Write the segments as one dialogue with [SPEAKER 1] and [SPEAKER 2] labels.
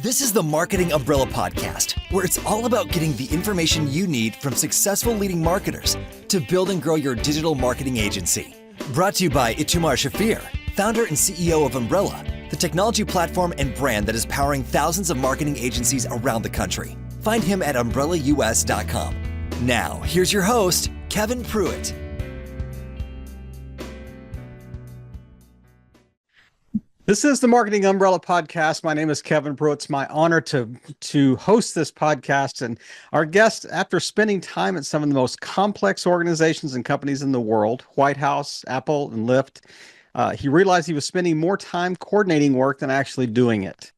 [SPEAKER 1] This is the Marketing Umbrella Podcast, where it's all about getting the information you need from successful leading marketers to build and grow your digital marketing agency. Brought to you by Itamar Shafir, founder and CEO of Umbrella, the technology platform and brand that is powering thousands of marketing agencies around the country. Find him at umbrellaus.com. Now, here's your host, Kevin Pruitt.
[SPEAKER 2] This is the Marketing Umbrella Podcast. My name is Kevin Pruitt. It's my honor to host this podcast. And our guest, after spending time at some of the most complex organizations and companies in the world, White House, Apple, and Lyft, he realized he was spending more time coordinating work than actually doing it.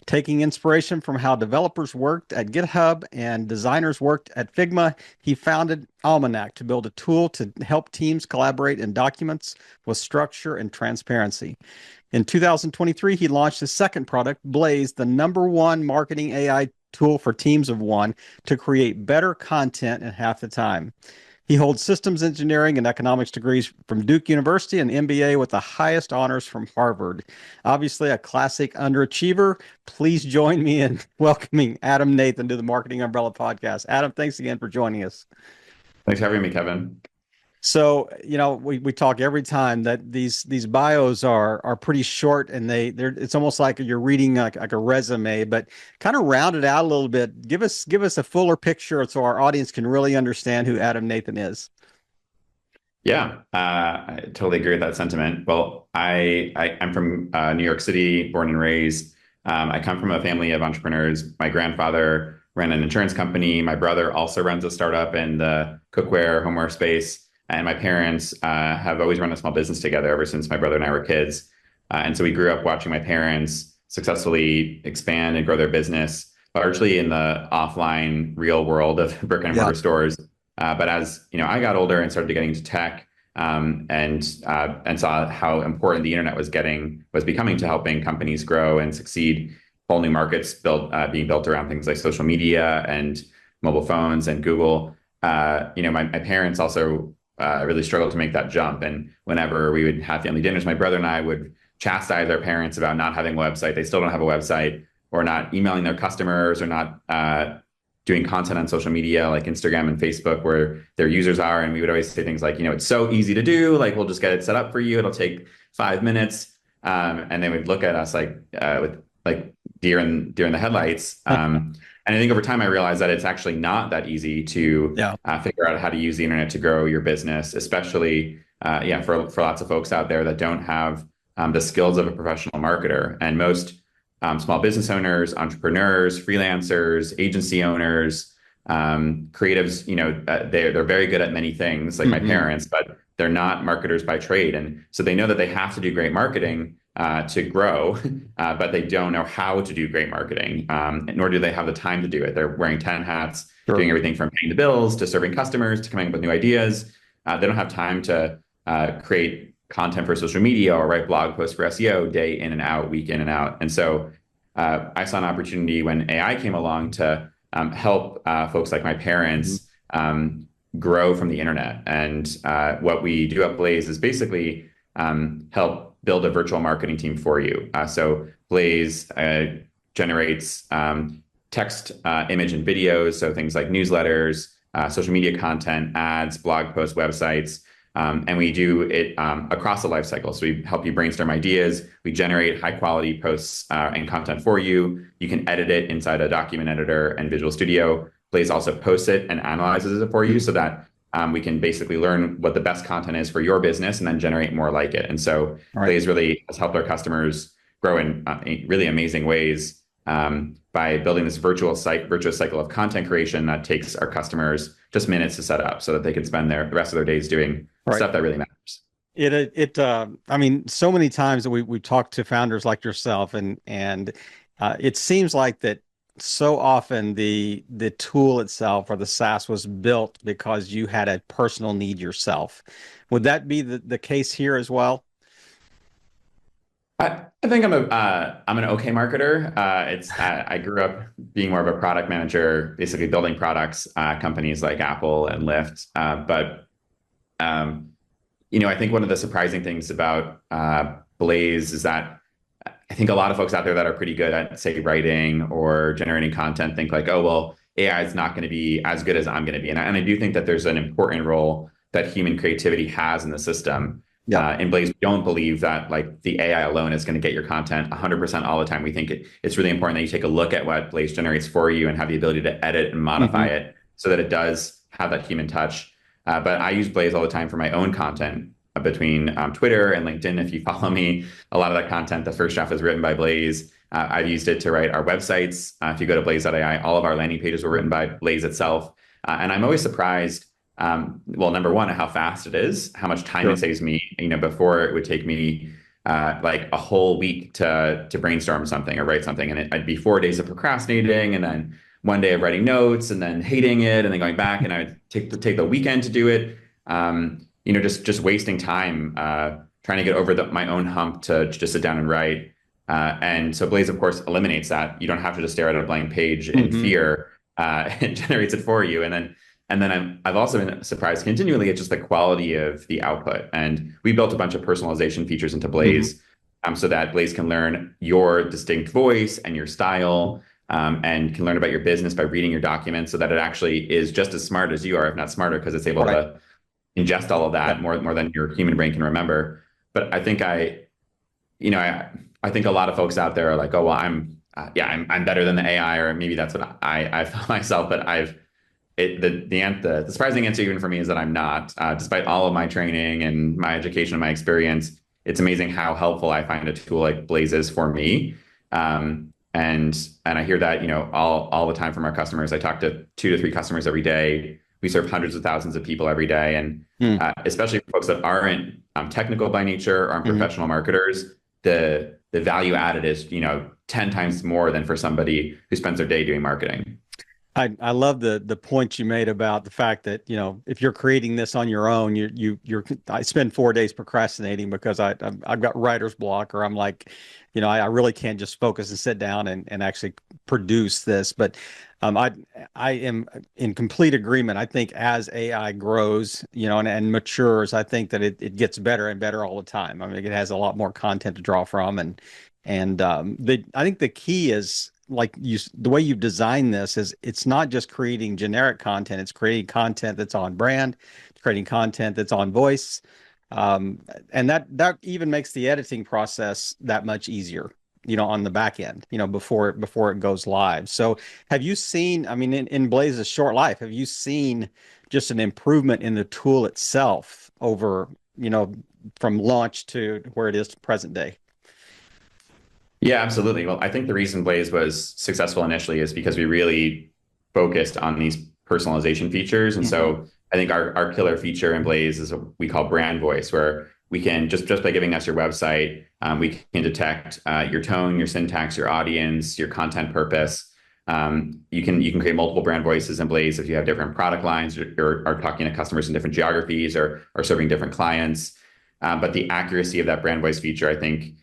[SPEAKER 2] Taking inspiration from how developers worked at GitHub and designers worked at Figma, he founded Almanac to build a tool to help teams collaborate in documents with structure and transparency. In 2023, he launched his second product, Blaze, the #1 marketing AI tool for teams of one to create better content in half the time. He holds systems engineering and economics degrees from Duke University and MBA with the highest honors from Harvard. Obviously, a classic underachiever. Please join me in welcoming Adam Nathan to the Marketing Umbrella Podcast. Adam, thanks again for joining us.
[SPEAKER 3] Thanks for having me, Kevin.
[SPEAKER 2] So, we talk every time that these bios are pretty short, and it's almost like you're reading like a resume, but kind of round it out a little bit. Give us a fuller picture so our audience can really understand who Adam Nathan is.
[SPEAKER 3] Yeah, I totally agree with that sentiment. Well, I'm from New York City, born and raised. I come from a family of entrepreneurs. My grandfather ran an insurance company. My brother also runs a startup in the cookware, homeware space. And my parents have always run a small business together ever since my brother and I were kids. And so we grew up watching my parents successfully expand and grow their business, largely in the offline real world of brick and mortar stores. But as I got older and started getting into tech and saw how important the internet was becoming to helping companies grow and succeed, whole new markets being built around things like social media and mobile phones and Google. My parents also really struggled to make that jump. And whenever we would have family dinners, my brother and I would chastise our parents about not having a website. They still don't have a website, or not emailing their customers, or not doing content on social media like Instagram and Facebook where their users are. And we would always say things like, it's so easy to do. Like, we'll just get it set up for you. It'll take 5 minutes. And they would look at us with deer in the headlights. And I think over time, I realized that it's actually not that easy to figure out how to use the internet to grow your business, especially for lots of folks out there that don't have the skills of a professional marketer. And most small business owners, entrepreneurs, freelancers, agency owners, creatives, they're very good at many things, like my parents, but they're not marketers by trade. And so they know that they have to do great marketing to grow, but they don't know how to do great marketing, nor do they have the time to do it. They're wearing 10 hats, doing everything from paying the bills to serving customers to coming up with new ideas. They don't have time to create content for social media or write blog posts for SEO day in and out, week in and out. And so I saw an opportunity when AI came along to help folks like my parents grow from the internet. And what we do at Blaze is basically help build a virtual marketing team for you. So Blaze generates text, image, and videos. So things like newsletters, social media content, ads, blog posts, websites. And we do it across the life cycle. So we help you brainstorm ideas. We generate high quality posts and content for you. You can edit it inside a document editor and Visual Studio. Blaze also posts it and analyzes it for you so that we can basically learn what the best content is for your business and then generate more like it. And so Blaze really has helped our customers grow in really amazing ways by building this virtuous cycle of content creation that takes our customers just minutes to set up so that they can spend the rest of their days doing stuff that really matters.
[SPEAKER 2] So many times that we talk to founders like yourself, and it seems like that so often the tool itself or the SaaS was built because you had a personal need yourself. Would that be the case here as well?
[SPEAKER 3] I think I'm an okay marketer. I grew up being more of a product manager, basically building products, companies like Apple and Lyft. But I think one of the surprising things about Blaze is that I think a lot of folks out there that are pretty good at, say, writing or generating content think like, oh, well, AI is not going to be as good as I'm going to be. And I do think that there's an important role that human creativity has in the system.
[SPEAKER 2] Yeah.
[SPEAKER 3] In Blaze, we don't believe that like the AI alone is going to get your content 100% all the time. We think it's really important that you take a look at what Blaze generates for you and have the ability to edit and modify it so that it does have that human touch. But I use Blaze all the time for my own content between Twitter and LinkedIn. If you follow me, a lot of that content, the first draft is written by Blaze. I've used it to write our websites. If you go to blaze.ai, all of our landing pages were written by Blaze itself. And I'm always surprised, well, number one, at how fast it is, how much time it saves me. Before it would take me like a whole week to brainstorm something or write something. And I'd be 4 days of procrastinating and then one day of writing notes and then hating it and then going back, and I would take the weekend to do it. Just wasting time trying to get over my own hump to just sit down and write. And so Blaze, of course, eliminates that. You don't have to just stare at a blank page in fear. It generates it for you. And then I've also been surprised continually at just the quality of the output. And we built a bunch of personalization features into Blaze so that Blaze can learn your distinct voice and your style, and can learn about your business by reading your documents so that it actually is just as smart as you are, if not smarter, because it's able to ingest all of that more than your human brain can remember. But I think I think a lot of folks out there are like, oh, well, I'm better than the AI, or maybe that's what I felt myself. But the surprising answer even for me is that I'm not. Despite all of my training and my education and my experience, it's amazing how helpful I find a tool like Blaze is for me. And I hear that all the time from our customers. I talk to 2 to 3 customers every day. We serve hundreds of thousands of people every day, and especially folks that aren't technical by nature or aren't professional marketers, the value added is 10 times more than for somebody who spends their day doing marketing.
[SPEAKER 2] I love the point you made about the fact that if you're creating this on your own, I spend 4 days procrastinating because I've got writer's block, or I'm like, I really can't just focus and sit down and actually produce this. But I am in complete agreement. I think as AI grows, and matures, I think that it gets better and better all the time. I mean, it has a lot more content to draw from, and I think the key is, like the way you've designed this, is it's not just creating generic content, it's creating content that's on brand, it's creating content that's on voice. And that even makes the editing process that much easier, on the back end, before it goes live. So have you seen, I mean, in Blaze's short life, have you seen just an improvement in the tool itself over, from launch to where it is to present day?
[SPEAKER 3] Yeah, absolutely. Well, I think the reason Blaze was successful initially is because we really focused on these personalization features. And so I think our killer feature in Blaze is what we call brand voice, where we can just by giving us your website, we can detect your tone, your syntax, your audience, your content purpose. You can create multiple brand voices in Blaze if you have different product lines or are talking to customers in different geographies or serving different clients. But the accuracy of that brand voice feature, I think,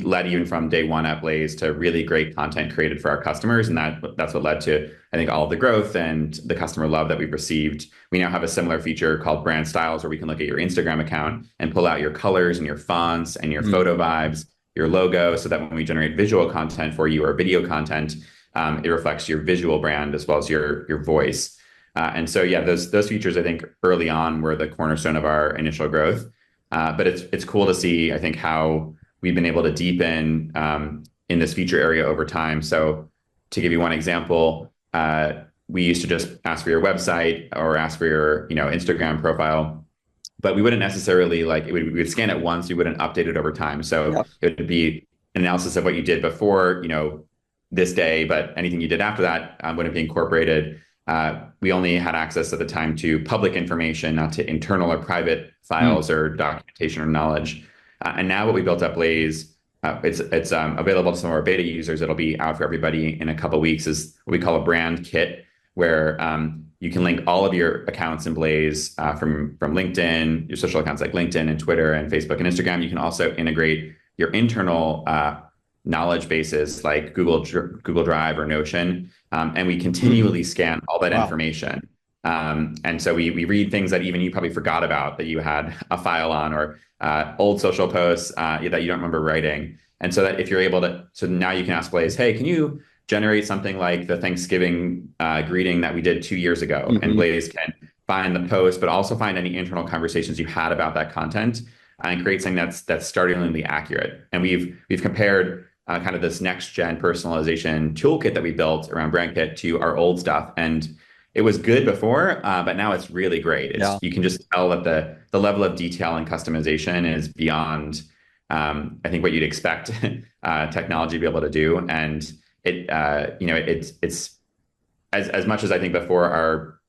[SPEAKER 3] led even from day one at Blaze to really great content created for our customers. And that's what led to, I think, all of the growth and the customer love that we've received. We now have a similar feature called brand styles, where we can look at your Instagram account and pull out your colors and your fonts and your photo vibes, your logo, so that when we generate visual content for you or video content, it reflects your visual brand as well as your voice. And so, yeah, those features, I think, early on were the cornerstone of our initial growth. But it's cool to see, I think, how we've been able to deepen in this feature area over time. So to give you one example, we used to just ask for your website or ask for your Instagram profile, but we wouldn't necessarily we would scan it once, we wouldn't update it over time. So it would be an analysis of what you did before this day, but anything you did after that wouldn't be incorporated. We only had access at the time to public information, not to internal or private files or documentation or knowledge. And now what we built up Blaze, it's available to some of our beta users. It'll be out for everybody in a couple of weeks, is what we call a brand kit, where you can link all of your accounts in Blaze from LinkedIn, your social accounts like LinkedIn and Twitter and Facebook and Instagram. You can also integrate your internal knowledge bases like Google Drive or Notion. And we continually scan all that information. And so we read things that even you probably forgot about that you had a file on, or old social posts that you don't remember writing. And so that if you're able to, so now you can ask Blaze, hey, can you generate something like the Thanksgiving greeting that we did 2 years ago? And Blaze can find the post, but also find any internal conversations you had about that content and create something that's startlingly accurate. And we've compared kind of this next gen personalization toolkit that we built around BrandKit to our old stuff. And it was good before, but now it's really great. You can just tell that the level of detail and customization is beyond, I think, what you'd expect technology to be able to do. And it's as much as I think before our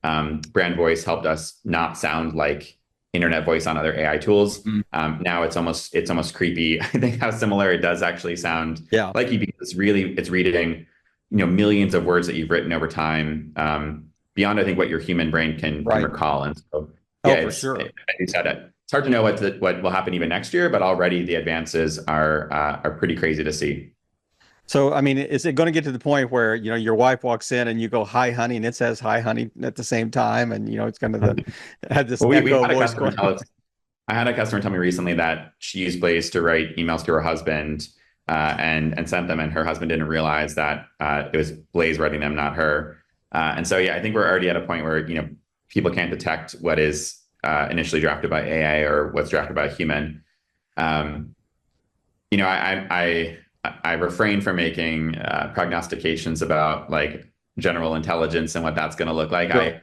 [SPEAKER 3] brand voice helped us not sound like internet voice on other AI tools. Now it's almost creepy. I think how similar it does actually sound like you, because it's reading, millions of words that you've written over time, beyond I think what your human brain can recall. And so
[SPEAKER 2] for sure.
[SPEAKER 3] It's hard to know what will happen even next year, but already the advances are pretty crazy to see.
[SPEAKER 2] So, I mean, is it going to get to the point where, your wife walks in and you go, "Hi, honey," and it says, "Hi, honey," at the same time? And, it's kind of had this echo voice going on.
[SPEAKER 3] I had a customer tell me recently that she used Blaze to write emails to her husband and sent them, and her husband didn't realize that it was Blaze writing them, not her. And so, I think we're already at a point where, people can't detect what is initially drafted by AI or what's drafted by a human. I refrain from making prognostications about like general intelligence and what that's going to look like. Sure.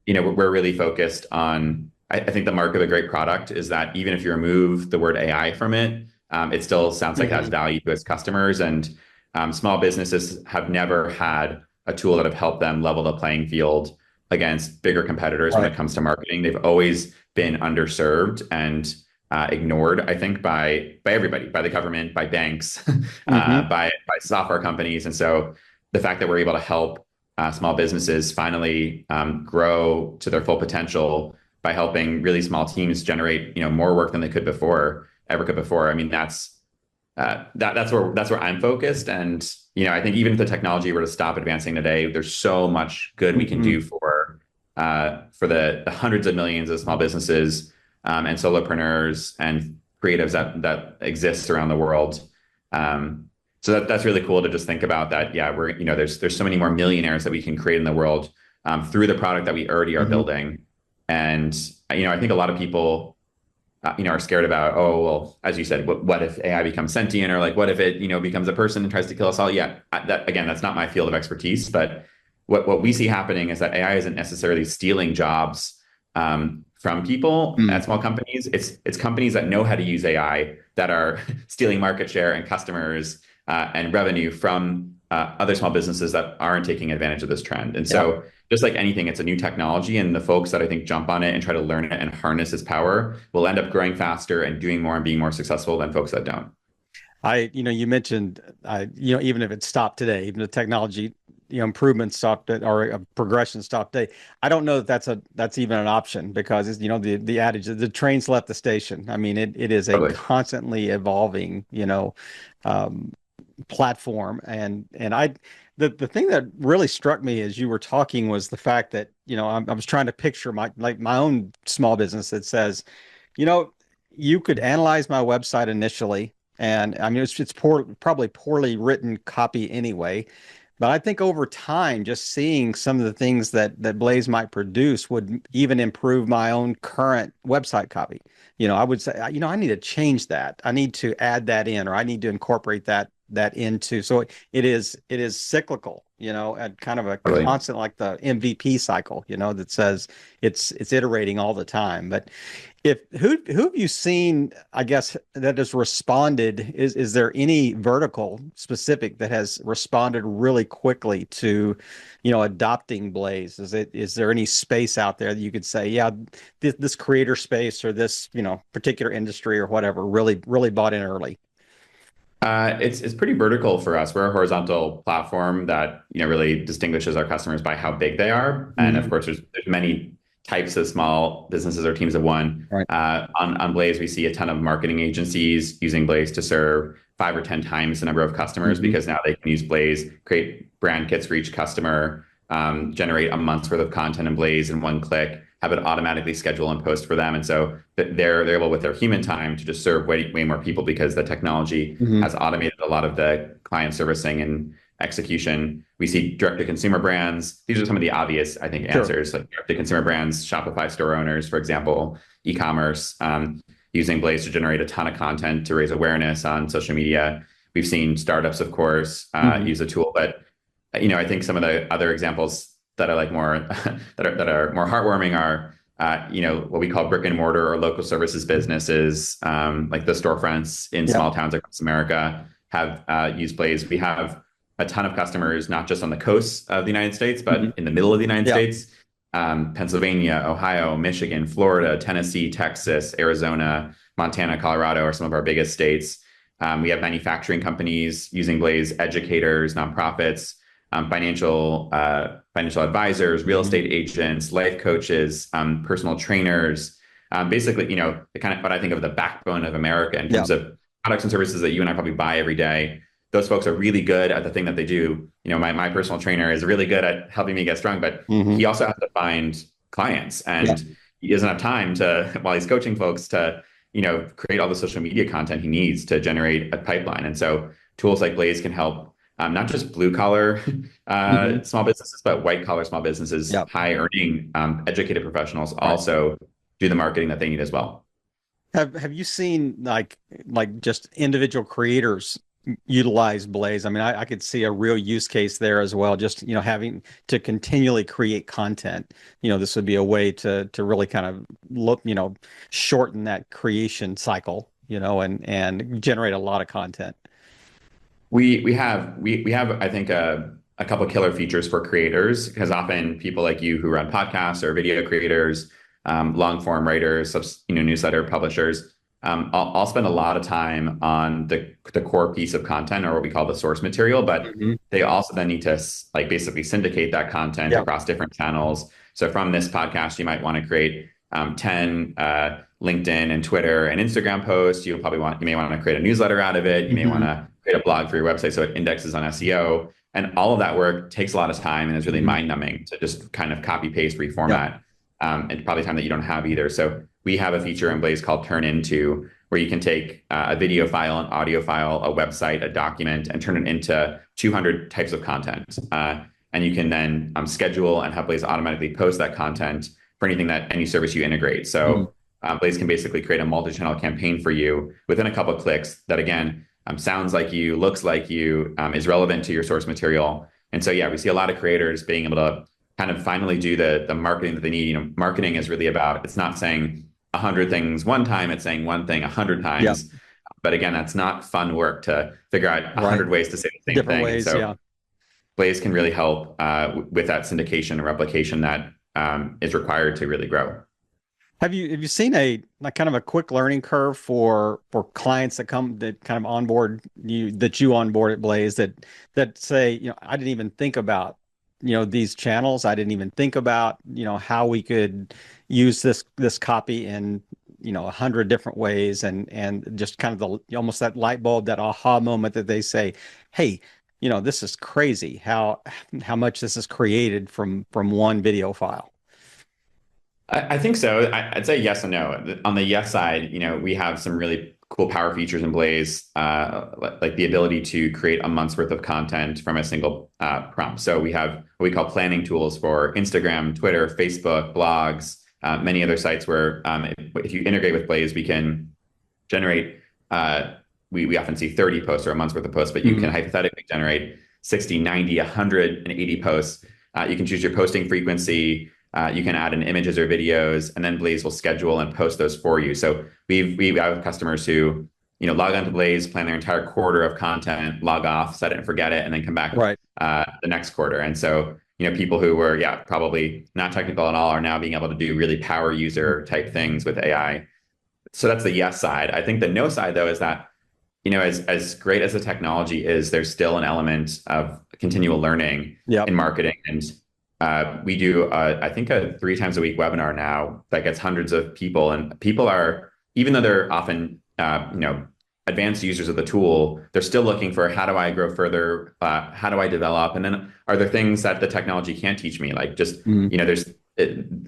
[SPEAKER 3] We're really focused on, I think the mark of a great product is that even if you remove the word AI from it, it still sounds like it has value to its customers. And small businesses have never had a tool that have helped them level the playing field against bigger competitors when it comes to marketing. They've always been underserved and ignored, I think, by everybody, by the government, by banks, by software companies. And so the fact that we're able to help small businesses finally grow to their full potential by helping really small teams generate more work than they ever could before. I mean, that's where I'm focused. And I think even if the technology were to stop advancing today, there's so much good we can do for the hundreds of millions of small businesses and solopreneurs and creatives that exist around the world. So that's really cool to just think about that. Yeah, there's so many more millionaires that we can create in the world through the product that we already are building. And I think a lot of people are scared about, oh, well, as you said, what if AI becomes sentient, or like what if it becomes a person and tries to kill us all? Yeah, that's not my field of expertise. But what we see happening is that AI isn't necessarily stealing jobs from people at small companies. It's companies that know how to use AI that are stealing market share and customers and revenue from other small businesses that aren't taking advantage of this trend. And so just like anything, it's a new technology, and the folks that I think jump on it and try to learn it and harness its power will end up growing faster and doing more and being more successful than folks that don't.
[SPEAKER 2] You mentioned, even if it stopped today, even the technology improvement stopped it, or a progression stopped today, I don't know that that's even an option, because it's, the adage, the train's left the station. I mean, it is a constantly evolving platform. And the thing that really struck me as you were talking was the fact that I was trying to picture my own small business that says, you could analyze my website initially, and I mean it's probably poorly written copy anyway. But I think over time, just seeing some of the things that Blaze might produce would even improve my own current website copy. I would say, I need to change that. I need to add that in, or I need to incorporate that into. So it is cyclical, and kind of a constant, like the MVP cycle, that says it's iterating all the time. But who have you seen, I guess, that has responded? Is there any vertical specific that has responded really quickly to, adopting Blaze? Is there any space out there that you could say, yeah, this creator space, or this, particular industry or whatever really bought in early?
[SPEAKER 3] It's pretty vertical for us. We're a horizontal platform that really distinguishes our customers by how big they are, and of course, there's many types of small businesses or teams of one. Right. On Blaze, we see a ton of marketing agencies using Blaze to serve 5 or 10 times the number of customers, because now they can use Blaze, create brand kits for each customer, generate a month's worth of content in Blaze in one click, have it automatically schedule and post for them. And so they're able with their human time to just serve way more people because the technology has automated a lot of the client servicing and execution. We see direct-to-consumer brands. These are some of the obvious, I think, answers. Like direct-to-consumer brands, Shopify store owners, for example, e-commerce, using Blaze to generate a ton of content to raise awareness on social media. We've seen startups, of course, use the tool, but I think some of the other examples that I like more that are more heartwarming are what we call brick and mortar or local services businesses, like the storefronts in small towns across America have used Blaze. We have a ton of customers, not just on the coast of the United States, but in the middle of the United States. Pennsylvania, Ohio, Michigan, Florida, Tennessee, Texas, Arizona, Montana, Colorado are some of our biggest states. We have manufacturing companies using Blaze, educators, nonprofits, financial advisors, real estate agents, life coaches, personal trainers. Basically, the kind of what I think of the backbone of America in terms of products and services that you and I probably buy every day. Those folks are really good at the thing that they do. My personal trainer is really good at helping me get strong, but he also has to find clients, and he doesn't have time to, while he's coaching folks, to create all the social media content he needs to generate a pipeline. And so tools like Blaze can help not just blue collar small businesses, but white collar small businesses, high earning educated professionals also do the marketing that they need as well.
[SPEAKER 2] Have you seen like just individual creators utilize Blaze? I mean, I could see a real use case there as well. Just having to continually create content. This would be a way to really kind of look, shorten that creation cycle, and generate a lot of content.
[SPEAKER 3] We have I think a couple killer features for creators, because often people like you who run podcasts or video creators, long form writers, newsletter publishers, I'll spend a lot of time on the core piece of content, or what we call the source material, but they also then need to basically syndicate that content across different channels. So from this podcast, you might want to create 10 LinkedIn and Twitter and Instagram posts. You may want to create a newsletter out of it. You may want to create a blog for your website so it indexes on SEO. And all of that work takes a lot of time and is really mind-numbing to just kind of copy, paste, reformat, and probably time that you don't have either. So we have a feature in Blaze called Turn Into, where you can take a video file, an audio file, a website, a document, and turn it into 200 types of content. And you can then schedule and have Blaze automatically post that content for any service you integrate. So Blaze can basically create a multi-channel campaign for you within a couple of clicks that, again, sounds like you, looks like you, is relevant to your source material. And so, we see a lot of creators being able to kind of finally do the marketing that they need. Marketing is really about, it's not saying 100 things one time, it's saying one thing 100 times. But again, that's not fun work to figure out 100 ways to say the same
[SPEAKER 2] Different
[SPEAKER 3] thing.
[SPEAKER 2] ways,
[SPEAKER 3] so Blaze can really help with that syndication and replication that is required to really grow.
[SPEAKER 2] Have you seen a kind of a quick learning curve for clients that kind of onboard you onboard at Blaze that say, I didn't even think about these channels. I didn't even think about how we could use this copy in 100 different ways, and just kind of almost that light bulb, that aha moment that they say, hey, this is crazy how much this is created from one video file.
[SPEAKER 3] I think so. I'd say yes and no. On the yes side, we have some really cool power features in Blaze, like the ability to create a month's worth of content from a single prompt. So we have what we call planning tools for Instagram, Twitter, Facebook, blogs, many other sites where if you integrate with Blaze, we can generate, we often see 30 posts or a month's worth of posts, but you can hypothetically generate 60, 90, 180 posts. You can choose your posting frequency. You can add in images or videos, and then Blaze will schedule and post those for you. So we have customers who, log onto Blaze, plan their entire quarter of content, log off, set it and forget it, and then come back the next quarter. And so, people who were, probably not technical at all are now being able to do really power user type things with AI. So that's the yes side. I think the no side, though, is that, as great as the technology is, there's still an element of continual learning in marketing. And we do, I think, a 3 times a week webinar now that gets hundreds of people. And people are, even though they're often, advanced users of the tool, they're still looking for, how do I grow further? How do I develop? And then are there things that the technology can't teach me? Like just, there's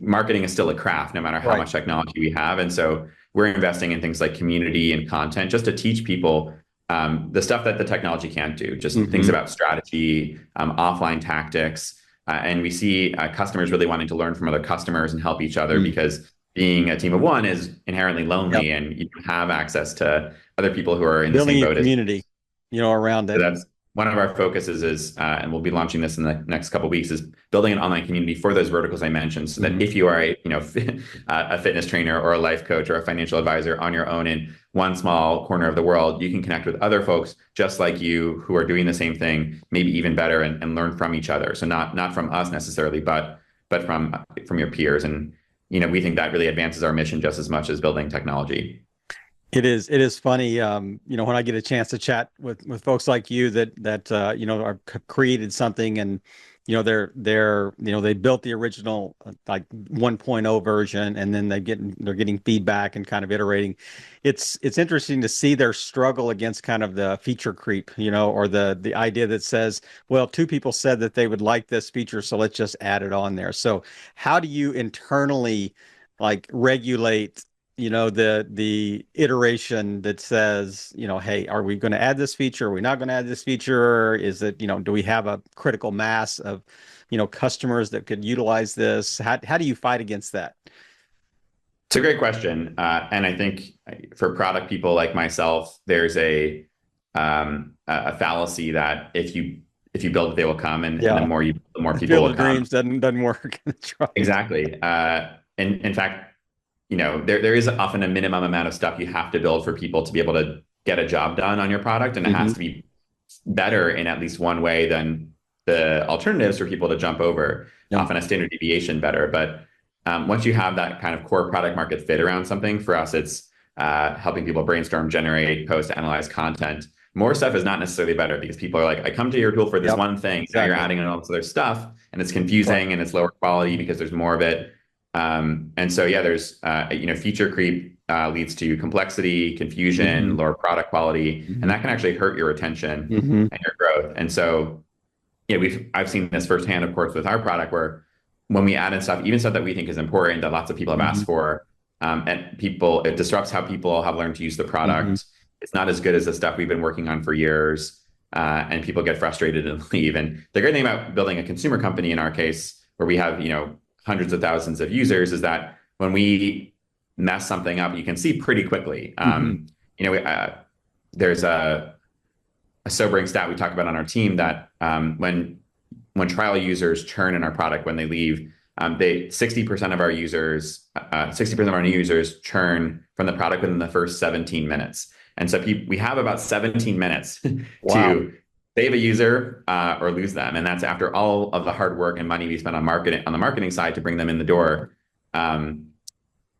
[SPEAKER 3] marketing is still a craft, no matter how
[SPEAKER 2] Right.
[SPEAKER 3] much technology we have. And so we're investing in things like community and content just to teach people the stuff that the technology can't do, just things
[SPEAKER 2] Hmm.
[SPEAKER 3] about strategy, offline tactics. And we see customers really wanting to learn from other customers and help each other because being a team of one is inherently
[SPEAKER 2] Yep.
[SPEAKER 3] lonely and you don't have access to other people who are in the
[SPEAKER 2] Building
[SPEAKER 3] same
[SPEAKER 2] a
[SPEAKER 3] boat as you.
[SPEAKER 2] community, around
[SPEAKER 3] So
[SPEAKER 2] it.
[SPEAKER 3] that's one of our focuses is, and we'll be launching this in the next couple of weeks, is building an online community for those verticals I mentioned, so that
[SPEAKER 2] Hmm.
[SPEAKER 3] if you are a fitness trainer or a life coach or a financial advisor on your own in one small corner of the world, you can connect with other folks just like you who are doing the same thing, maybe even better, and learn from each other. So not from us necessarily, but from your peers. And we think that really advances our mission just as much as building technology.
[SPEAKER 2] It is funny, when I get a chance to chat with folks like you that are created something, and they built the original like 1.0 version, and then they're getting feedback and kind of iterating. It's interesting to see their struggle against kind of the feature creep, or the idea that says, well, two people said that they would like this feature, so let's just add it on there. So how do you internally like regulate the iteration that says, hey, are we going to add this feature? Are we not going to add this feature? Is it, do we have a critical mass of, customers that could utilize this? How do you fight against that?
[SPEAKER 3] It's a great question. And I think for product people like myself, there's a fallacy that if you build it, they will come, and
[SPEAKER 2] Yeah.
[SPEAKER 3] the more
[SPEAKER 2] The
[SPEAKER 3] people
[SPEAKER 2] field
[SPEAKER 3] will
[SPEAKER 2] of
[SPEAKER 3] come.
[SPEAKER 2] dreams doesn't work. That's right.
[SPEAKER 3] Exactly. In fact, there is often a minimum amount of stuff you have to build for people to be able to get a job done on your product, and it has
[SPEAKER 2] Hmm.
[SPEAKER 3] to be better in at least one way than the alternatives for people to jump over,
[SPEAKER 2] Yep.
[SPEAKER 3] often a standard deviation better. But once you have that kind of core product market fit around something, for us, it's helping people brainstorm, generate, post, analyze content. More stuff is not necessarily better because people are like, I come to your tool for this
[SPEAKER 2] Yep.
[SPEAKER 3] one thing. Now you're
[SPEAKER 2] Exactly.
[SPEAKER 3] adding in all this other stuff, and it's
[SPEAKER 2] Right.
[SPEAKER 3] confusing and it's lower quality because there's more of it. And so, yeah, there's, feature creep leads to complexity,
[SPEAKER 2] Hmm.
[SPEAKER 3] confusion, lower product quality, and
[SPEAKER 2] Hmm.
[SPEAKER 3] that can actually hurt your retention
[SPEAKER 2] Hmm.
[SPEAKER 3] and your growth. And so, yeah, I've seen this firsthand, of course, with our product, where when we add in stuff, even stuff that we think is important that lots of people have asked
[SPEAKER 2] Hmm.
[SPEAKER 3] for, it disrupts how people have learned to use the
[SPEAKER 2] Hmm.
[SPEAKER 3] product. It's not as good as the stuff we've been working on for years, and people get frustrated and leave. And the great thing about building a consumer company in our case, where we have hundreds of thousands of users, is that when we mess something up, you can see pretty quickly.
[SPEAKER 2] Hmm.
[SPEAKER 3] You know, there's a sobering stat we talk about on our team that when trial users churn in our product when they leave, they 60% of our users, 60% of our new users churn from the product within the first 17 minutes. And so we have about 17 minutes
[SPEAKER 2] Wow.
[SPEAKER 3] to save a user or lose them, and that's after all of the hard work and money we spent on marketing on the marketing side to bring them in the door. Um,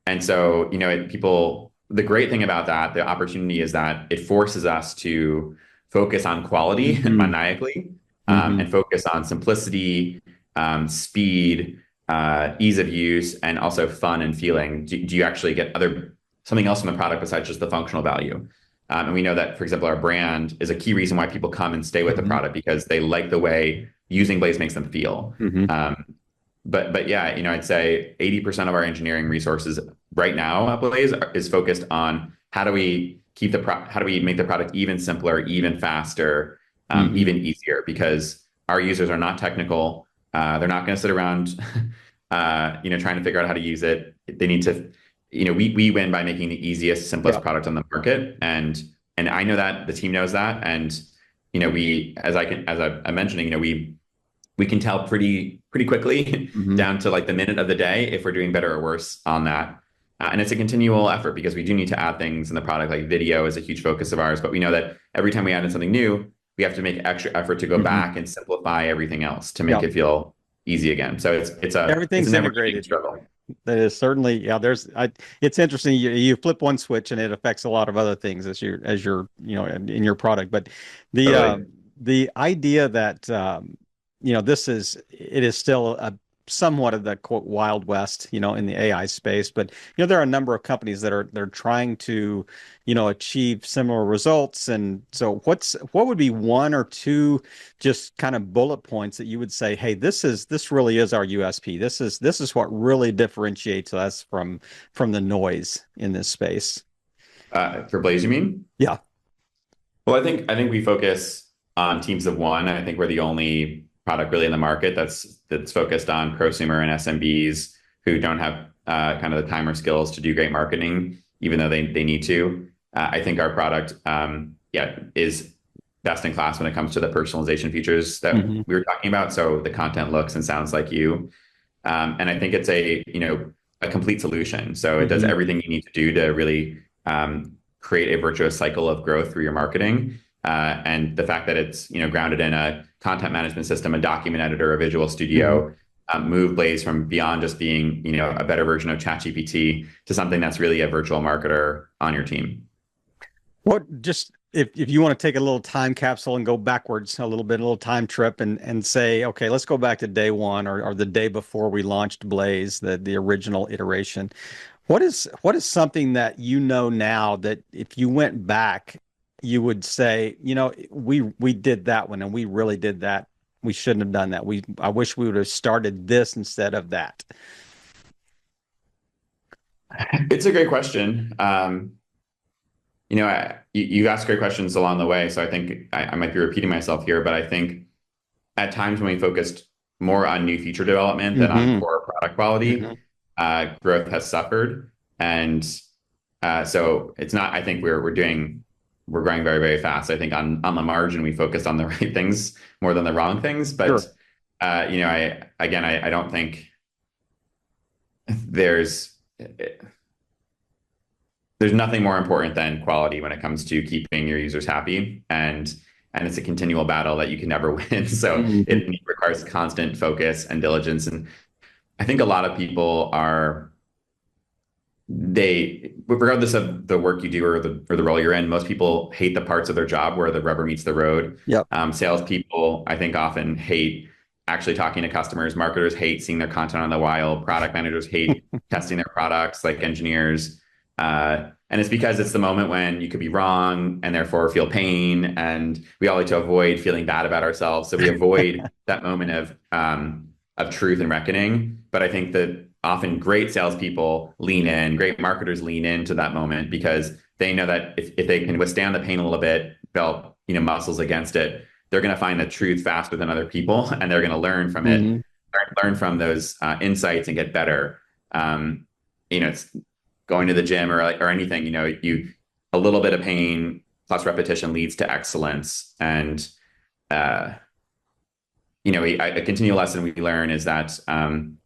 [SPEAKER 3] and so, the great thing about that, the opportunity is that it forces us to focus on quality
[SPEAKER 2] Hmm.
[SPEAKER 3] maniacally,
[SPEAKER 2] Hmm.
[SPEAKER 3] and focus on simplicity, speed, ease of use, and also fun and feeling. Do you actually get something else from the product besides just the functional value? And we know that, for example, our brand is a key reason why people come and stay with the
[SPEAKER 2] Hmm.
[SPEAKER 3] product because they like the way using Blaze makes them feel.
[SPEAKER 2] Hmm.
[SPEAKER 3] Um, but yeah, I'd say 80% of our engineering resources right now at Blaze is focused on how do we how do we make the product even simpler, even faster,
[SPEAKER 2] Hmm.
[SPEAKER 3] even easier? Because our users are not technical. They're not going to sit around, trying to figure out how to use it. They need to, we win by making the easiest, simplest
[SPEAKER 2] Yeah.
[SPEAKER 3] product on the market, and I know that the team knows that, and I'm mentioning, we can tell pretty quickly
[SPEAKER 2] Hmm.
[SPEAKER 3] down to like the minute of the day if we're doing better or worse on that. And it's a continual effort because we do need to add things in the product. Like video is a huge focus of ours, but we know that every time we add in something new, we have to make extra effort to go
[SPEAKER 2] Hmm.
[SPEAKER 3] back and simplify everything else to
[SPEAKER 2] Yeah.
[SPEAKER 3] make it feel easy again. So it's a
[SPEAKER 2] Everything's
[SPEAKER 3] never ending
[SPEAKER 2] integrated.
[SPEAKER 3] struggle.
[SPEAKER 2] That is certainly, yeah. It's interesting. You flip one switch and it affects a lot of other things as you're, in your product. But the
[SPEAKER 3] Totally.
[SPEAKER 2] the idea that it is still somewhat of the quote Wild West, in the AI space. But there are a number of companies that are they're trying to, achieve similar results. And so, what would be one or two just kind of bullet points that you would say, hey, this really is our USP. This is what really differentiates us from the noise in this space.
[SPEAKER 3] For Blaze, you mean?
[SPEAKER 2] Yeah.
[SPEAKER 3] Well, I think we focus on teams of one. I think we're the only product really in the market that's focused on prosumer and SMBs who don't have kind of the time or skills to do great marketing, even though they need to. I think our product, is best in class when it comes to the personalization features that we were talking about. So the content looks and sounds like you, and I think it's a complete solution. So it does everything you need to do to really create a virtuous cycle of growth through your marketing. And the fact that it's grounded in a content management system, a document editor, a visual studio, move Blaze from beyond just being a better version of ChatGPT to something that's really a virtual marketer on your team.
[SPEAKER 2] What just if you want to take a little time capsule and go backwards a little time trip and say, okay, let's go back to day one or the day before we launched Blaze, the original iteration. What is something that now that if you went back, you would say, we did that one and we really did that. We shouldn't have done that. I wish we would have started this instead of that.
[SPEAKER 3] It's a great question. You asked great questions along the way, so I think I might be repeating myself here, but I think at times when we focused more on new feature development than on core product quality, growth has suffered. And so it's not, I think we're growing very, very fast. I think on the margin, we focused on the right things more than the wrong things. But,
[SPEAKER 2] Sure.
[SPEAKER 3] I don't think there's nothing more important than quality when it comes to keeping your users happy. And it's a continual battle that you can never win. So it requires constant focus and diligence. And I think a lot of people regardless of the work you do or the role you're in, most people hate the parts of their job where the rubber meets the road.
[SPEAKER 2] Yep.
[SPEAKER 3] Salespeople, I think, often hate actually talking to customers. Marketers hate seeing their content on the wild. Product managers hate testing their products, like engineers. And it's because it's the moment when you could be wrong and therefore feel pain. And we all like to avoid feeling bad about ourselves. So we avoid that moment of truth and reckoning. But I think that often great salespeople great marketers lean into that moment because they know that if they can withstand the pain a little bit, build muscles against it, they're going to find the truth faster than other people, and they're going to learn from it, learn from those insights and get better. It's going to the gym or anything. A little bit of pain plus repetition leads to excellence. And a continual lesson we learn is that when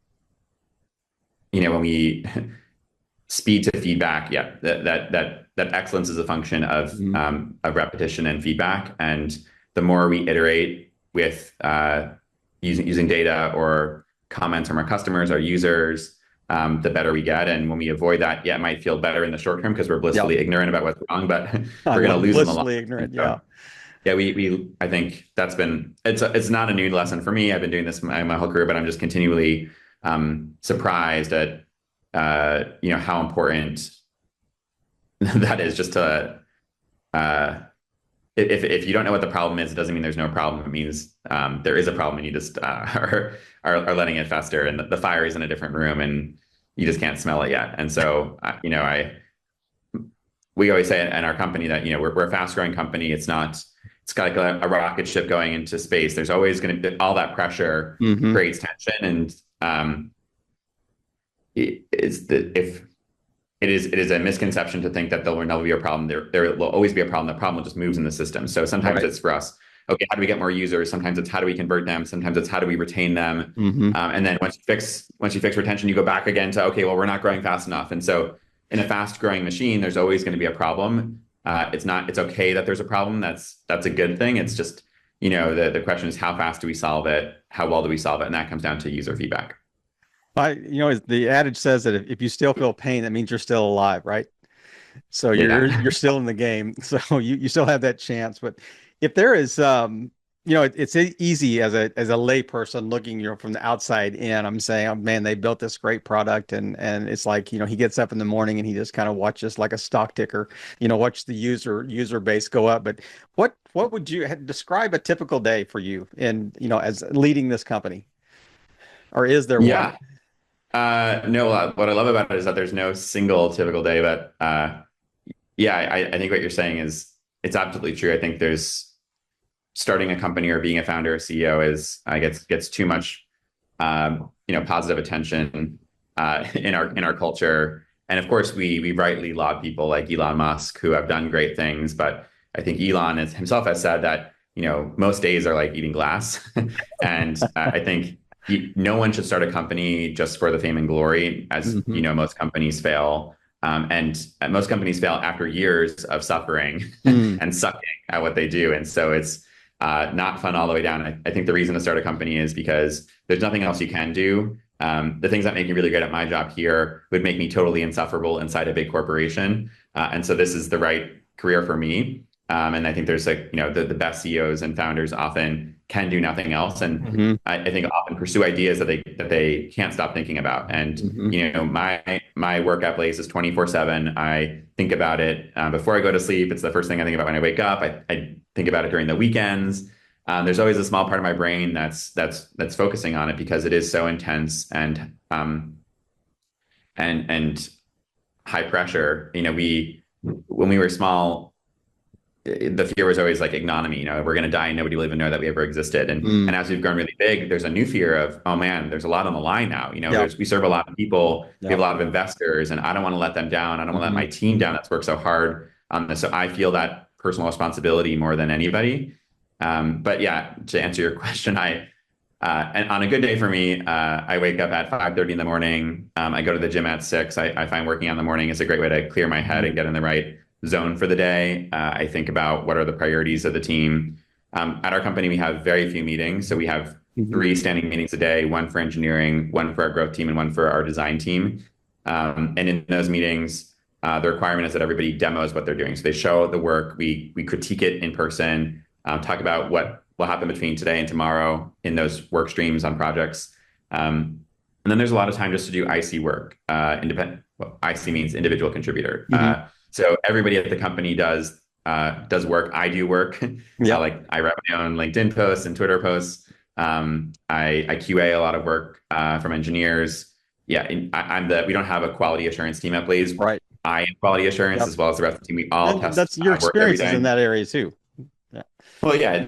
[SPEAKER 3] we speed to feedback, that excellence is a function of repetition and feedback. And the more we iterate with using data or comments from our customers, our users, the better we get. And when we avoid that, it might feel better in the short term because we're blissfully ignorant about what's wrong, but we're going to lose in the long term.
[SPEAKER 2] Ignorant,
[SPEAKER 3] yeah. I think that's been, it's not a new lesson for me. I've been doing this my whole career, but I'm just continually surprised at how important that is. Just to if you don't know what the problem is, it doesn't mean there's no problem. It means there is a problem, and you just are letting it fester, and the fire is in a different room, and you just can't smell it yet. And so we always say in our company that we're a fast growing company. It's got like a rocket ship going into space. There's always going to be all that pressure creates tension, and it is a misconception to think that there will never be a problem. There will always be a problem. The problem just moves in the system. So sometimes it's for us, okay, how do we get more users? Sometimes it's how do we convert them? Sometimes it's how do we retain them? And then once you fix retention, you go back again to, okay, well, we're not growing fast enough. And so in a fast growing machine, there's always going to be a problem. It's okay that there's a problem. That's a good thing. It's just, the question is how fast do we solve it? How well do we solve it? And that comes down to user feedback.
[SPEAKER 2] The adage says that if you still feel pain, that means you're still alive, right? So you're still in the game. So you still have that chance. But if there is, it's easy as a lay person looking, from the outside in. I'm saying, oh, man, they built this great product, and it's like, he gets up in the morning and he just kind of watches like a stock ticker, watch the user base go up. But what would you describe a typical day for you in, as leading this company, or is there one?
[SPEAKER 3] Yeah. No, what I love about it is that there's no single typical day, but yeah, I think what you're saying is it's absolutely true. I think there's starting a company or being a founder or CEO is gets too much positive attention in our culture. And of course, we rightly laud people like Elon Musk who have done great things, but I think Elon himself has said that most days are like eating glass, and I think no one should start a company just for the fame and glory, as most companies fail. And most companies fail after years of suffering and sucking at what they do. And so it's not fun all the way down. I think the reason to start a company is because there's nothing else you can do. The things that make me really good at my job here would make me totally insufferable inside a big corporation. And so this is the right career for me. And I think there's the best CEOs and founders often can do nothing else. And I think often pursue ideas that they can't stop thinking about. And, my work at Blaze is 24/7. I think about it before I go to sleep. It's the first thing I think about when I wake up. I think about it during the weekends. There's always a small part of my brain that's focusing on it because it is so intense and high pressure. When we were small, the fear was always like ignominy, we're going to die and nobody will even know that we ever existed. And as we've grown really big, there's a new fear of, oh man, there's a lot on the line now. We serve a lot of people, we have a lot of investors, and I don't want to let them down. I don't want to let my team down that's worked so hard on this. So I feel that personal responsibility more than anybody. But yeah, to answer your question, and on a good day for me, I wake up at 5:30 in the morning. I go to the gym at 6. I find working out in the morning is a great way to clear my head and get in the right zone for the day. I think about what are the priorities of the team. At our company, we have very few meetings. So we have 3 standing meetings a day, one for engineering, one for our growth team, and one for our design team. And in those meetings, the requirement is that everybody demos what they're doing. So they show the work, we critique it in person, talk about what will happen between today and tomorrow in those work streams on projects. And then there's a lot of time just to do IC work. IC means individual contributor. So everybody at the company does work. I do work. Like I write my own LinkedIn posts and Twitter posts. I QA a lot of work from engineers. Yeah, we don't have a quality assurance team at Blaze.
[SPEAKER 2] Right.
[SPEAKER 3] I am quality assurance as well as the rest of the team. We all test.
[SPEAKER 2] That's your experiences in that area too. Yeah.
[SPEAKER 3] Well, yeah,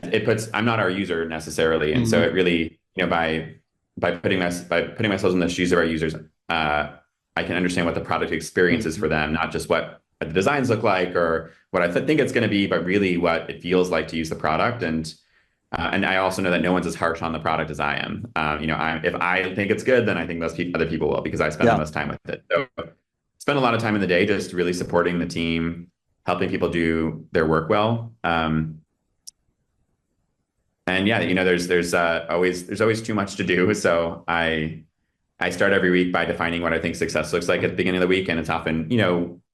[SPEAKER 3] I'm not our user necessarily, and so it really, by putting myself in the shoes of our users, I can understand what the product experience is for them, not just what the designs look like or what I think it's going to be, but really what it feels like to use the product. And I also know that no one's as harsh on the product as I am. If I think it's good, then I think most other people will, because I spend the most time with it. So spend a lot of time in the day just really supporting the team, helping people do their work well. And yeah, there's always too much to do. So I start every week by defining what I think success looks like at the beginning of the week. And it's often,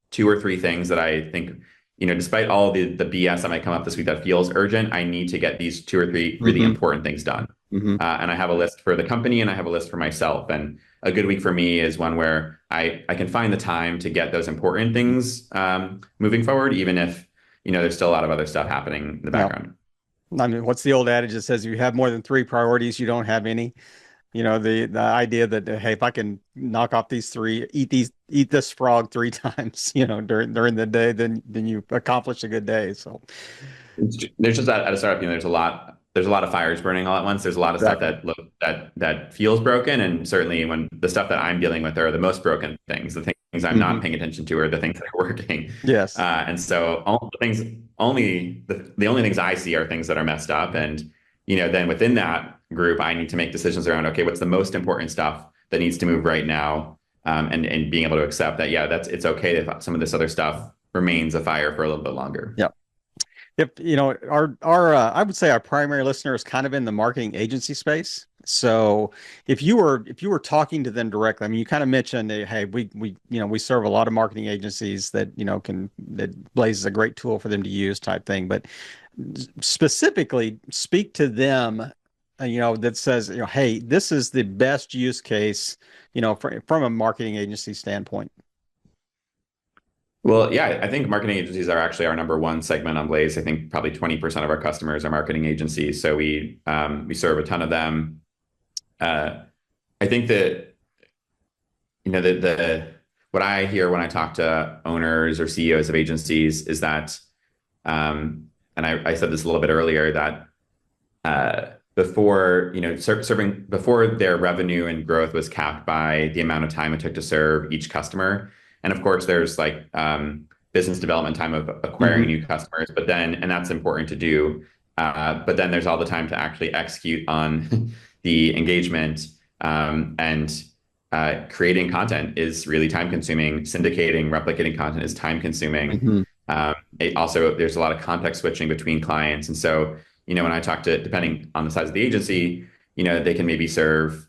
[SPEAKER 3] 2 or 3 things that I think, despite all the BS that might come up this week that feels urgent, I need to get these 2 or 3 really important things done. And I have a list for the company and I have a list for myself. And a good week for me is one where I can find the time to get those important things moving forward, even if, there's still a lot of other stuff happening in the background.
[SPEAKER 2] I mean, what's the old adage that says, if you have more than 3 priorities, you don't have any? The idea that, hey, if I can knock off these 3, eat this frog 3 times, during the day, then you accomplish a good day. So
[SPEAKER 3] there's just at a startup, there's a lot of fires burning all at once. There's a lot of stuff that feels broken, and certainly when the stuff that I'm dealing with are the most broken things, the things I'm not paying attention to are the things that are working.
[SPEAKER 2] Yes.
[SPEAKER 3] And so the only things I see are things that are messed up, and then within that group, I need to make decisions around, okay, what's the most important stuff that needs to move right now, and being able to accept that, it's okay if some of this other stuff remains a fire for a little bit longer.
[SPEAKER 2] Yeah. If our I would say our primary listener is kind of in the marketing agency space. So if you were talking to them directly, I mean, you kind of mentioned, hey, we serve a lot of marketing agencies that that Blaze is a great tool for them to use type thing, but specifically speak to them, that says, hey, this is the best use case, from a marketing agency standpoint.
[SPEAKER 3] Well, yeah, I think marketing agencies are actually our number one segment on Blaze. I think probably 20% of our customers are marketing agencies. So we serve a ton of them. I think that the what I hear when I talk to owners or CEOs of agencies is that, and I said this a little bit earlier, that before serving before their revenue and growth was capped by the amount of time it took to serve each customer, and of course there's like business development time of acquiring new customers, but then and that's important to do, but then there's all the time to actually execute on the engagement, and creating content is really time consuming. Syndicating, replicating content is time consuming. It also, there's a lot of context switching between clients. And so, when I talk to, depending on the size of the agency, they can maybe serve,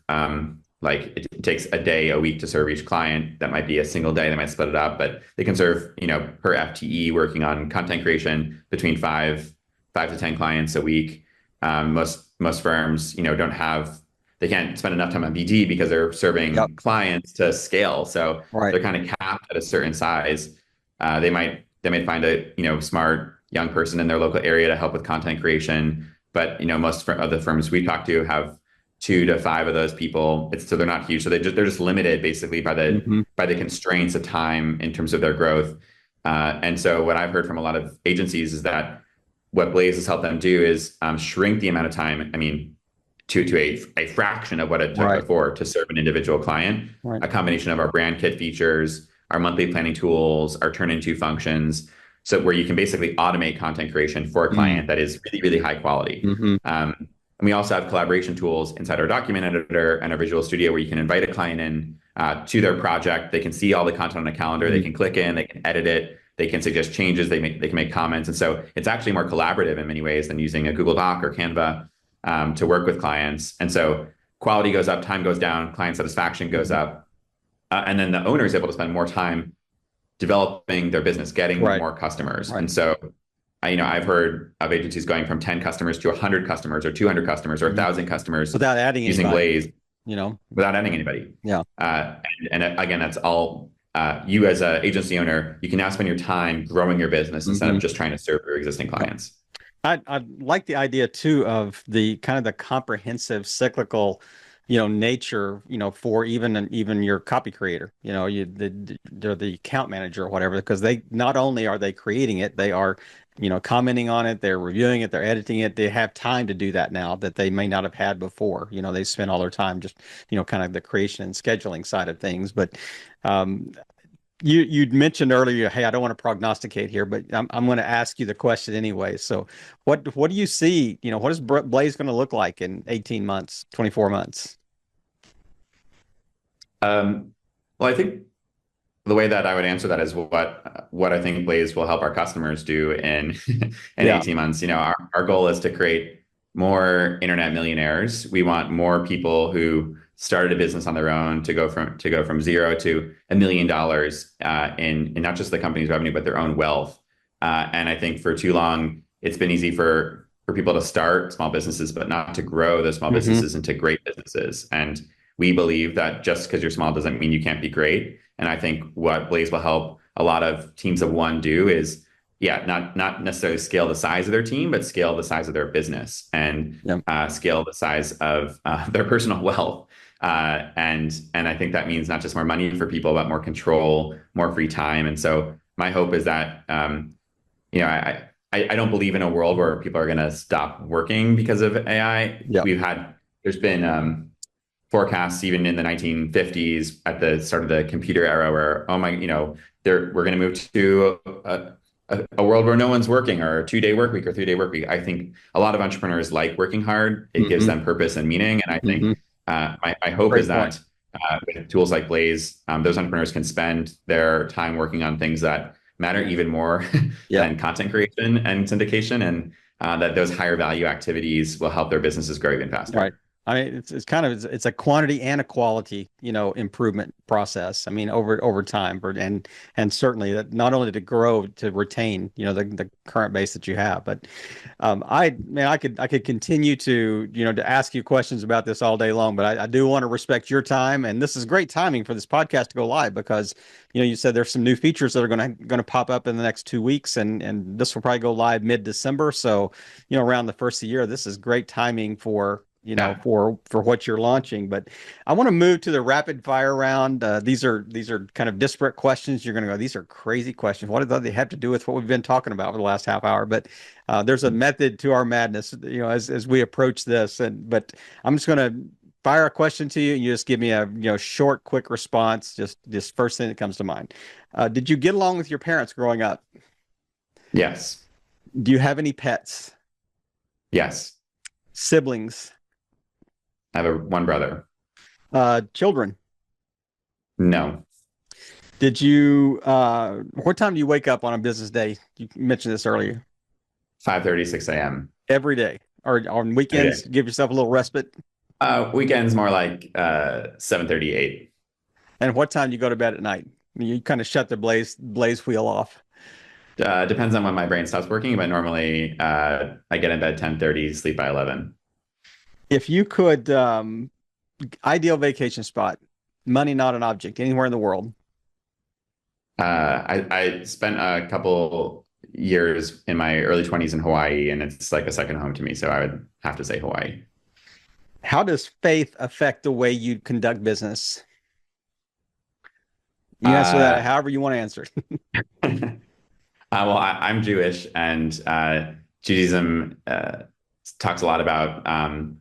[SPEAKER 3] like it takes a day, a week to serve each client. That might be a single day. They might split it up, but they can serve, per FTE working on content creation between five to 10 clients a week. Most firms, they can't spend enough time on BD because they're serving clients to scale. So they're kind of capped at a certain size. They might find a smart young person in their local area to help with content creation. But most of the firms we talk to have 2 to 5 of those people. So they're not huge. So they're just limited basically by the constraints of time in terms of their growth. And so what I've heard from a lot of agencies is that what Blaze has helped them do is shrink the amount of time. I mean, to a fraction of what it took before to serve an individual client. A combination of our brand kit features, our monthly planning tools, our turn into functions, so where you can basically automate content creation for a client that is really, really high quality. And we also have collaboration tools inside our document editor and our Visual Studio where you can invite a client in to their project. They can see all the content on a calendar. They can click in, they can edit it. They can suggest changes. They can make comments. And so it's actually more collaborative in many ways than using a Google Doc or Canva to work with clients. And so quality goes up, time goes down, client satisfaction goes up. And then the owner is able to spend more time developing their business, getting more customers. And so, I've heard of agencies going from 10 customers to 100 customers or 200 customers or 1,000 customers
[SPEAKER 2] without adding
[SPEAKER 3] using
[SPEAKER 2] anybody.
[SPEAKER 3] Blaze, without adding anybody.
[SPEAKER 2] Yeah.
[SPEAKER 3] And again, that's all you as an agency owner, you can now spend your time growing your business instead of just trying to serve your existing clients.
[SPEAKER 2] I like the idea too of the kind of the comprehensive cyclical, nature, for even your copy creator, they're the account manager or whatever, because they not only are they creating it, they are, commenting on it, they're reviewing it, they're editing it. They have time to do that now that they may not have had before. They spend all their time just, kind of the creation and scheduling side of things. But you'd mentioned earlier, hey, I don't want to prognosticate here, but I'm going to ask you the question anyway. So what do you see, what is Blaze going to look like in 18 months, 24 months?
[SPEAKER 3] Well, I think the way that I would answer that is what I think Blaze will help our customers do in 18 months. Our goal is to create more internet millionaires. We want more people who started a business on their own to go from zero to $1 million in not just the company's revenue, but their own wealth. And I think for too long, it's been easy for people to start small businesses, but not to grow those small businesses into great businesses. And we believe that just because you're small doesn't mean you can't be great. And I think what Blaze will help a lot of teams of one do is, not necessarily scale the size of their team, but scale the size of their business and scale the size of their personal wealth. And I think that means not just more money for people, but more control, more free time. And so my hope is that, I don't believe in a world where people are going to stop working because of AI. There's been forecasts even in the 1950s at the start of the computer era where, we're going to move to a world where no one's working, or a 2-day work week or 3-day work week. I think a lot of entrepreneurs like working hard. It gives them purpose and meaning. And I think my hope is that with tools like Blaze, those entrepreneurs can spend their time working on things that matter even more than content creation and syndication, and that those higher value activities will help their businesses grow even faster.
[SPEAKER 2] Right. I mean, it's kind of it's a quantity and a quality, improvement process. I mean, over time, and certainly that not only to grow, to retain, the current base that you have. But I could continue to ask you questions about this all day long, but I do want to respect your time, and this is great timing for this podcast to go live because you said there's some new features that are going to pop up in the next 2 weeks, and this will probably go live mid-December. So around the first of the year, this is great timing for for what you're launching. But I want to move to the rapid fire round. These are kind of disparate questions. You're going to go, these are crazy questions. What do they have to do with what we've been talking about for the last half hour? But there's a method to our madness, as we approach this. But I'm just going to fire a question to you, and you just give me a short, quick response. Just first thing that comes to mind. Did you get along with your parents growing up?
[SPEAKER 3] Yes.
[SPEAKER 2] Do you have any pets?
[SPEAKER 3] Yes.
[SPEAKER 2] Siblings?
[SPEAKER 3] I have one brother.
[SPEAKER 2] Children?
[SPEAKER 3] No.
[SPEAKER 2] Did you, what time do you wake up on a business day? You mentioned this earlier.
[SPEAKER 3] 5:30, 6 a.m.
[SPEAKER 2] Every day? Or on weekends, give yourself a little respite?
[SPEAKER 3] Weekends more like 7:30, 8.
[SPEAKER 2] And what time do you go to bed at night? You kind of shut the blaze wheel off.
[SPEAKER 3] Depends on when my brain stops working, but normally I get in bed 10:30, sleep by 11.
[SPEAKER 2] If you could, ideal vacation spot, money not an object, anywhere in the world.
[SPEAKER 3] I spent a couple years in my early 20s in Hawaii, and it's like a second home to me. So I would have to say Hawaii.
[SPEAKER 2] How does faith affect the way you conduct business? You answer that however you want to answer it.
[SPEAKER 3] Well, I'm Jewish, and Judaism talks a lot about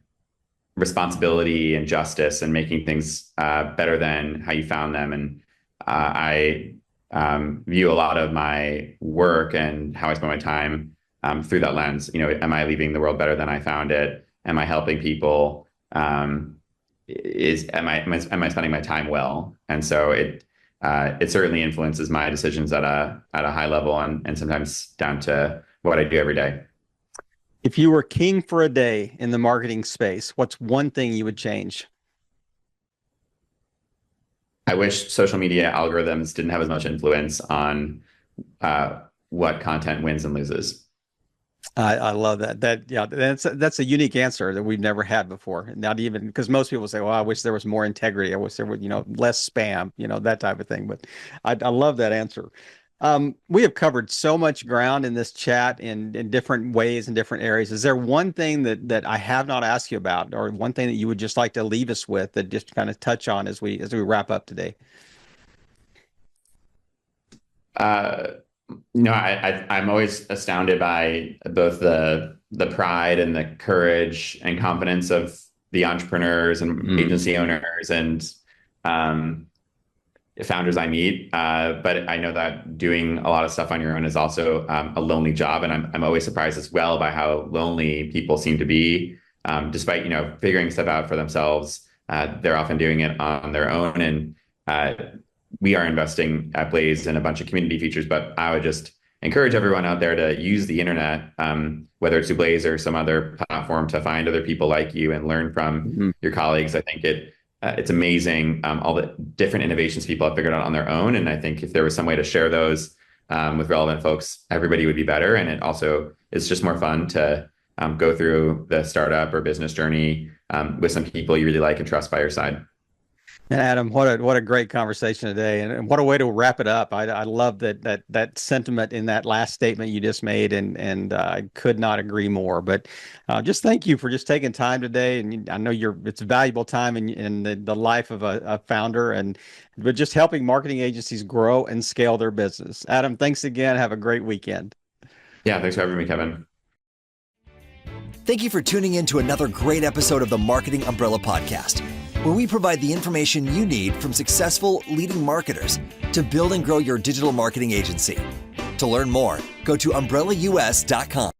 [SPEAKER 3] responsibility and justice and making things better than how you found them. And I view a lot of my work and how I spend my time through that lens. Am I leaving the world better than I found it? Am I helping people? Am I spending my time well? And so it certainly influences my decisions at a high level, and sometimes down to what I do every day.
[SPEAKER 2] If you were king for a day in the marketing space, what's one thing you would change?
[SPEAKER 3] I wish social media algorithms didn't have as much influence on what content wins and loses.
[SPEAKER 2] I love that. That's a unique answer that we've never had before. Not even because most people say, "Well, I wish there was more integrity. I wish there would, less spam, that type of thing." But I love that answer. We have covered so much ground in this chat in different ways and different areas. Is there one thing that I have not asked you about, or one thing that you would just like to leave us with, that just kind of touch on as we wrap up today?
[SPEAKER 3] I'm always astounded by both the pride and the courage and confidence of the entrepreneurs and agency owners and founders I meet. But I know that doing a lot of stuff on your own is also a lonely job. And I'm always surprised as well by how lonely people seem to be, despite, figuring stuff out for themselves. They're often doing it on their own. And we are investing at Blaze in a bunch of community features, but I would just encourage everyone out there to use the internet, whether it's through Blaze or some other platform, to find other people like you and learn from your colleagues. I think it's amazing, all the different innovations people have figured out on their own. And I think if there was some way to share those with relevant folks, everybody would be better. And it also is just more fun to go through the startup or business journey with some people you really like and trust by your side.
[SPEAKER 2] And Adam, what a great conversation today, and what a way to wrap it up. I love that sentiment in that last statement you just made, and I could not agree more. But just thank you for just taking time today, and I know it's valuable time in the life of a founder, but just helping marketing agencies grow and scale their business. Adam, thanks again. Have a great weekend.
[SPEAKER 3] Yeah, thanks for having me, Kevin.
[SPEAKER 1] Thank you for tuning in to another great episode of the Marketing Umbrella Podcast, where we provide the information you need from successful leading marketers to build and grow your digital marketing agency. To learn more, go to umbrellaus.com.